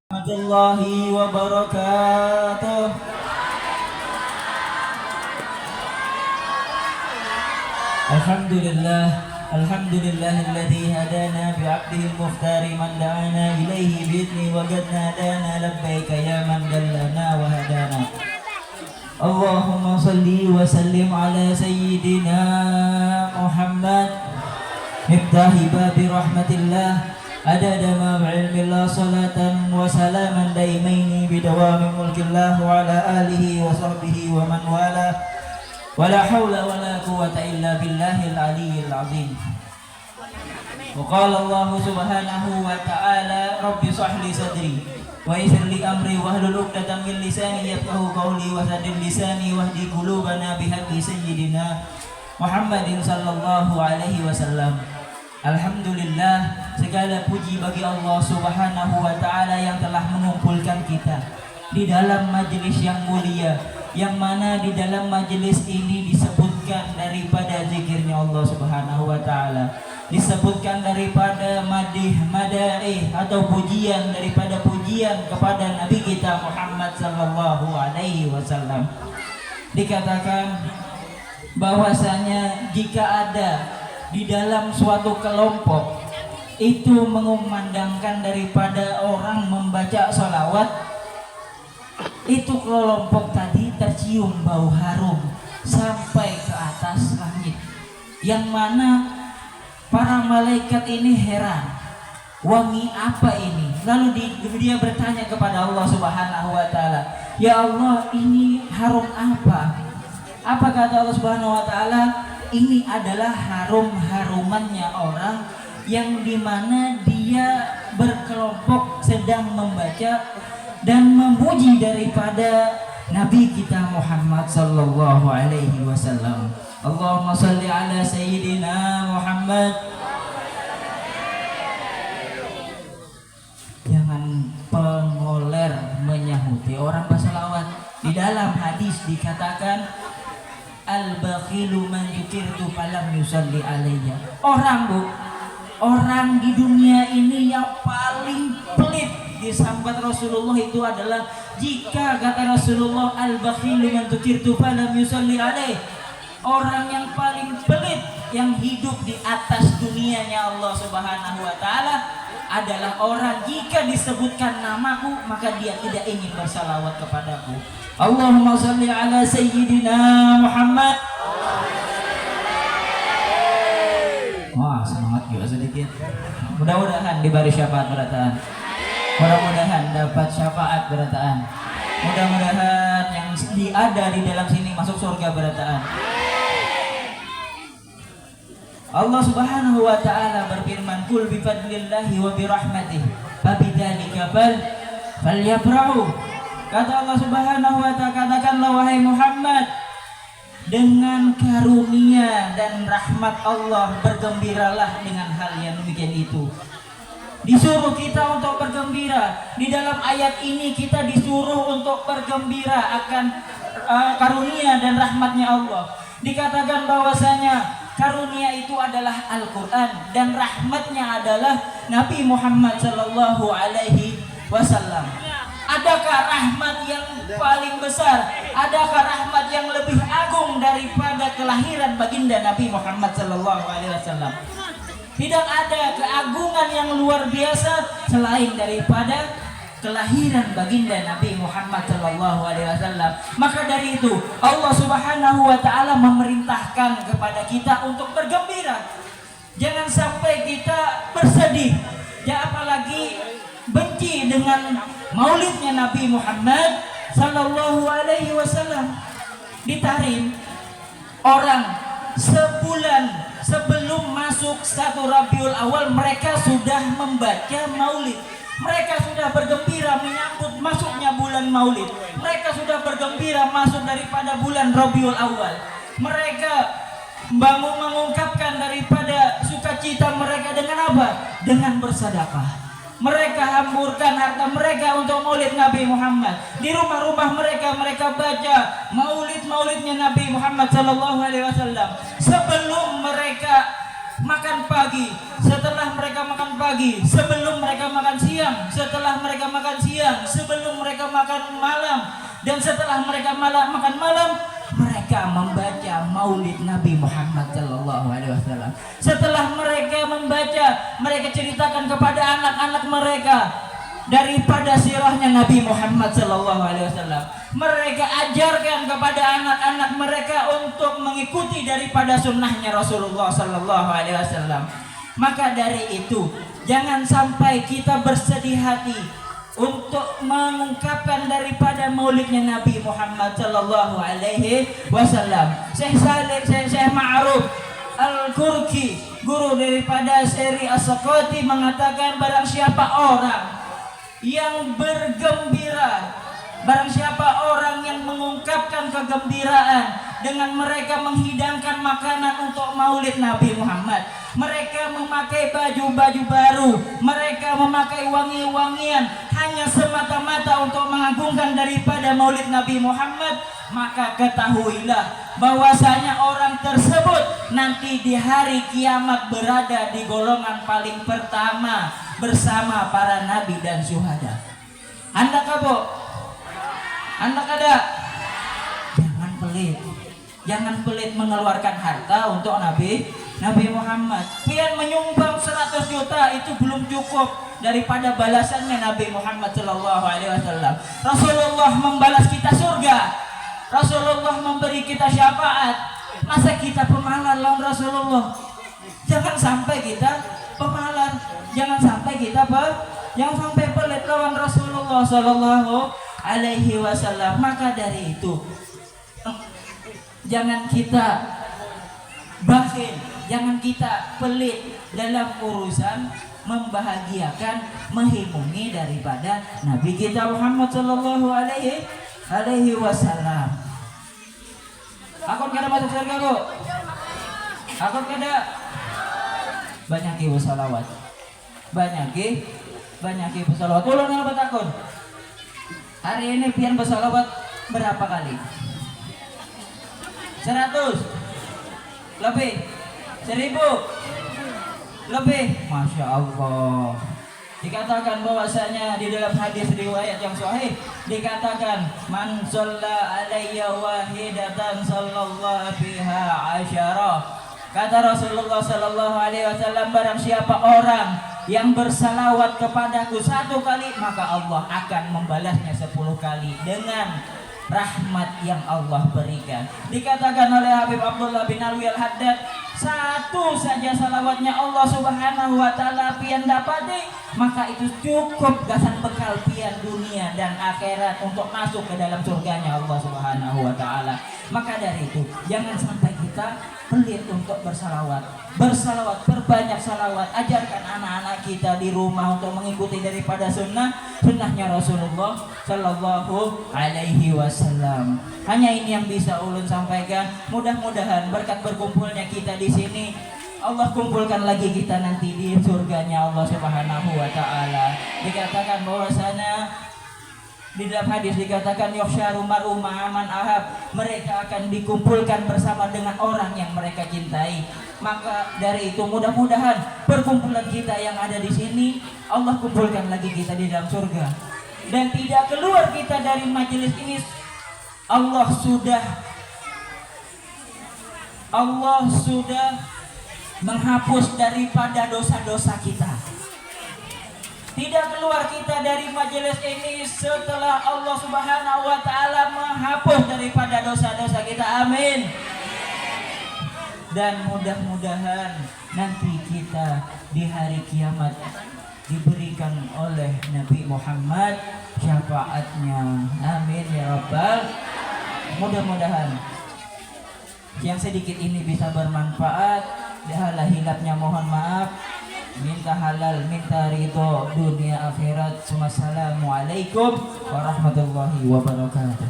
Warahmatullahi wabarakatuh. Alhamdulillahilladzi hadana bi'abdihi al-mukhtari man da'ana ilaihi bi'idni wajadna dana labbaika ya man dallana wa hadana. Allahumma salli wa sallim ala sayyidina Muhammad miftahi babi rahmatillah adada ma bi'ilmillah salatan wa salaman daimaini bidawami mulkillah wa ala alihi wa sahbihi wa man wala wala hawla wala quwwata illa billahil aliyyil azim. Wa qala Allah subhanahu wa ta'ala rabbi shrah li sadri wa yassir li amri wahlul 'uqdatam min lisani yafqahu qawli wa saddid lisani wahdi qulubana bihaqqi sayyidina Muhammadin sallallahu alaihi wasallam. Alhamdulillah, segala puji bagi Allah subhanahu wa ta'ala yang telah mengumpulkan kita di dalam majelis yang mulia, yang mana di dalam majelis ini disebutkan daripada zikirnya Allah subhanahu wa ta'ala, disebutkan daripada madaih atau pujian, daripada pujian kepada Nabi kita Muhammad sallallahu alaihi wasallam. Dikatakan bahwasanya jika ada di dalam suatu kelompok itu mengumandangkan daripada orang membaca sholawat, itu kelompok tadi tercium bau harum sampai ke atas langit, yang mana para malaikat ini heran, wangi apa ini? Lalu dia bertanya kepada Allah subhanahu wa ta'ala, ya Allah, ini harum apa? Apa kata Allah subhanahu wa ta'ala? Ini adalah harum-harumannya orang yang dimana dia berkelompok sedang membaca dan memuji daripada Nabi kita Muhammad sallallahu alaihi wasallam. Allahumma salli ala sayyidina Muhammad. Jangan pengoler menyahuti orang berselawat. Di dalam hadis dikatakan al-bakhilu man yukirtu falam yusalli alayya. Orang di dunia ini yang paling pelit disambat Rasulullah itu adalah, jika kata Rasulullah al-bakhilu man yukirtu falam yusalli alayya, orang yang paling pelit yang hidup di atas dunianya Allah subhanahu wa ta'ala adalah orang jika disebutkan namaku maka dia tidak ingin bersalawat kepadaku. Allahumma salli ala sayyidina Muhammad. Wah, semangat juga sedikit. Mudah-mudahan diberi syafaat berataan. Mudah-mudahan dapat syafaat berataan. Mudah-mudahan yang ada di dalam sini masuk surga berataan. Allah subhanahu wa ta'ala berfirman, kul bifadlillahi wa birahmatihi fabidzalika falyafrahu. Kata Allah subhanahu wa ta'ala, katakanlah wahai Muhammad, dengan karunia dan rahmat Allah bergembiralah dengan hal yang demikian itu. Disuruh kita untuk bergembira. Di dalam ayat ini kita disuruh untuk bergembira akan karunia dan rahmatnya Allah. Dikatakan bahwasanya karunia itu adalah Al-Quran dan rahmatnya adalah Nabi Muhammad sallallahu alaihi wasallam. Adakah rahmat yang paling besar? Adakah rahmat yang lebih agung daripada kelahiran baginda Nabi Muhammad sallallahu alaihi wasallam? Tidak ada keagungan yang luar biasa selain daripada kelahiran baginda Nabi Muhammad sallallahu alaihi wasallam. Maka dari itu Allah subhanahu wa ta'ala memerintahkan kepada kita untuk bergembira. Jangan sampai kita bersedih, ya apalagi benci dengan maulidnya Nabi Muhammad sallallahu alaihi wasallam. Ditarim orang sebulan sebelum masuk 1 Rabiul Awal mereka sudah membaca maulid. Mereka sudah bergembira menyambut masuknya bulan Maulid. Mereka sudah bergembira masuk daripada bulan Rabiul Awal. Mereka mengungkapkan daripada sukacita mereka dengan apa? Dengan bersedekah. Mereka hamburkan harta mereka untuk maulid Nabi Muhammad. Di rumah-rumah mereka baca maulidnya Nabi Muhammad sallallahu alaihi wasallam. Sebelum mereka makan pagi, setelah mereka makan pagi, sebelum mereka makan siang, setelah mereka makan siang, sebelum mereka makan malam, dan setelah mereka makan malam, mereka membaca Maulid Nabi Muhammad sallallahu alaihi wasallam. Setelah mereka membaca, mereka ceritakan kepada anak-anak mereka daripada sirahnya Nabi Muhammad sallallahu alaihi wasallam. Mereka ajarkan kepada anak-anak mereka untuk mengikuti daripada sunnahnya Rasulullah sallallahu alaihi wasallam. Maka dari itu, jangan sampai kita bersedih hati untuk mengungkapkan daripada maulidnya Nabi Muhammad sallallahu alaihi wasallam. Syekh Ma'ruf Al-Qurki, guru daripada Syekh As-Sakoti, mengatakan barang siapa orang yang bergembira, barang siapa orang yang mengungkapkan kegembiraan dengan mereka menghidangkan makanan untuk maulid Nabi Muhammad, mereka memakai baju-baju baru, mereka memakai wangi-wangian hanya semata-mata untuk mengagungkan daripada maulid Nabi Muhammad, maka ketahuilah bahwasanya orang tersebut nanti di hari kiamat berada di golongan paling pertama bersama para nabi dan syuhada. Anda kabok, Anda kada, jangan pelit, jangan pelit mengeluarkan harta untuk Nabi Muhammad. Pian menyumbang 100 juta itu belum cukup daripada balasannya Nabi Muhammad sallallahu alaihi wasallam. Rasulullah membalas kita surga, Rasulullah memberi kita syafaat. Masa kita pemalar lawan Rasulullah? Jangan sampai kita pemalar, jangan sampai kita jangan sampai pelit lawan Rasulullah sallallahu alaihi wasallam. Maka dari itu, jangan kita bakhil, jangan kita pelit dalam urusan membahagiakan, menghimungi daripada Nabi kita Muhammad sallallahu alaihi wasallam. Aku kada masuk surga kok. Aku kada. Banyak ibu salawat. Banyak ibu salawat. Ulun yang bertakun. Hari ini pian bersalawat berapa kali? 100 lebih, 1000 lebih. Masya Allah. Dikatakan bahwasanya di dalam hadis riwayat yang sahih dikatakan, man shalla alayya wahidatan sallallahu biha asyara. Kata Rasulullah sallallahu alaihi wasallam, barang siapa orang yang bersalawat kepadaku 1 kali, maka Allah akan membalasnya 10 kali dengan rahmat yang Allah berikan. Dikatakan oleh Habib Abdullah bin Alwi Al-Haddad, 1 saja salawatnya Allah subhanahu wa ta'ala pian dapati, maka itu cukup gasan bekal pian dunia dan akhirat untuk masuk ke dalam surganya Allah subhanahu wa ta'ala. Maka dari itu, jangan sampai kita pelit untuk bersalawat. Bersalawat, perbanyak salawat. Ajarkan anak-anak kita di rumah untuk mengikuti daripada sunnahnya Rasulullah sallallahu alaihi wasallam. Hanya ini yang bisa ulun sampaikan. Mudah-mudahan berkat berkumpulnya kita di sini, Allah kumpulkan lagi kita nanti di surganya Allah subhanahu wa ta'ala. Dikatakan bahwasanya di dalam hadis dikatakan, yuhsyaru mar'u ma'aman ahab, mereka akan dikumpulkan bersama dengan orang yang mereka cintai. Maka dari itu mudah-mudahan perkumpulan kita yang ada di sini Allah kumpulkan lagi kita di dalam surga, dan tidak keluar kita dari majelis ini. Allah sudah menghapus daripada dosa-dosa kita. Tidak keluar kita dari majelis ini setelah Allah subhanahu wa ta'ala menghapus daripada dosa-dosa kita. Amin. Dan mudah-mudahan nanti kita di hari kiamat diberikan oleh Nabi Muhammad syafaatnya. Amin ya Rabbal. Mudah-mudahan yang sedikit ini bisa bermanfaat. Dahalah hilapnya mohon maaf. Minta halal, minta ridho dunia akhirat. Wassalamualaikum warahmatullahi wabarakatuh.